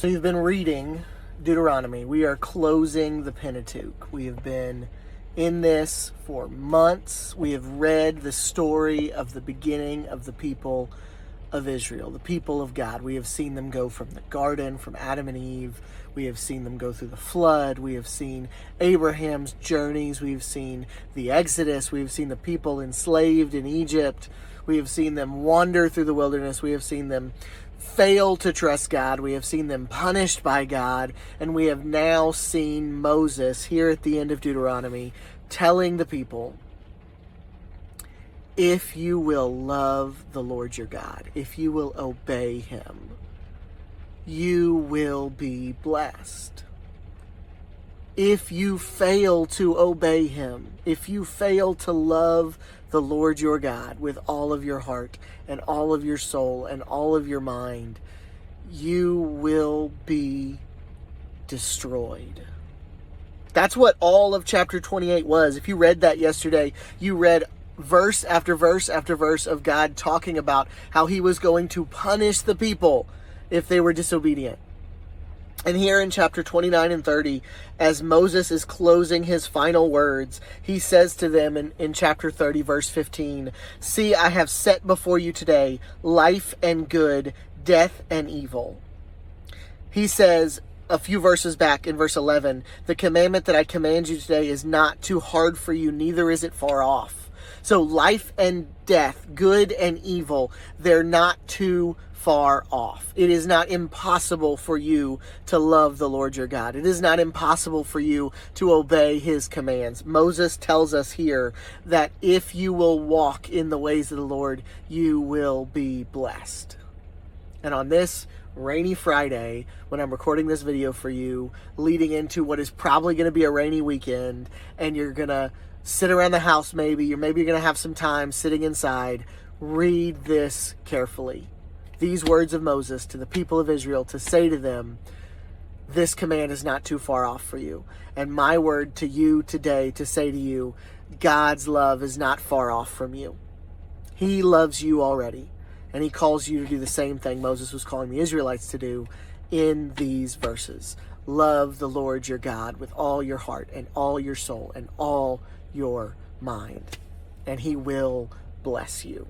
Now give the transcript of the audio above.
So you've been reading Deuteronomy. We are closing the Pentateuch. We have been in this for months. We have read the story of the beginning of the people of Israel, the people of God. We have seen them go from the garden, from Adam and Eve. We have seen them go through the flood. We have seen Abraham's journeys. We have seen the Exodus. We have seen the people enslaved in Egypt. We have seen them wander through the wilderness. We have seen them fail to trust God. We have seen them punished by God. And we have now seen Moses here at the end of Deuteronomy telling the people, if you will love the Lord your God, if you will obey him, you will be blessed. If you fail to obey him, if you fail to love the Lord your God with all of your heart and all of your soul and all of your mind, you will be destroyed. That's what all of chapter 28 was. If you read that yesterday, you read verse after verse after verse of God talking about how he was going to punish the people if they were disobedient. And here in chapter 29 and 30, as Moses is closing his final words, he says to them in chapter 30, verse 15, "See, I have set before you today life and good, death and evil." He says a few verses back in verse 11, "The commandment that I command you today is not too hard for you, neither is it far off." So life and death, good and evil, they're not too far off. It is not impossible for you to love the Lord your God. It is not impossible for you to obey his commands. Moses tells us here that if you will walk in the ways of the Lord, you will be blessed. And on this rainy Friday, when I'm recording this video for you, leading into what is probably going to be a rainy weekend, and you're going to sit around the house maybe, you're maybe going to have some time sitting inside, read this carefully. These words of Moses to the people of Israel, to say to them, this command is not too far off for you. And my word to you today to say to you, God's love is not far off from you. He loves you already. And he calls you to do the same thing Moses was calling the Israelites to do in these verses. Love the Lord your God with all your heart and all your soul and all your mind. And he will bless you.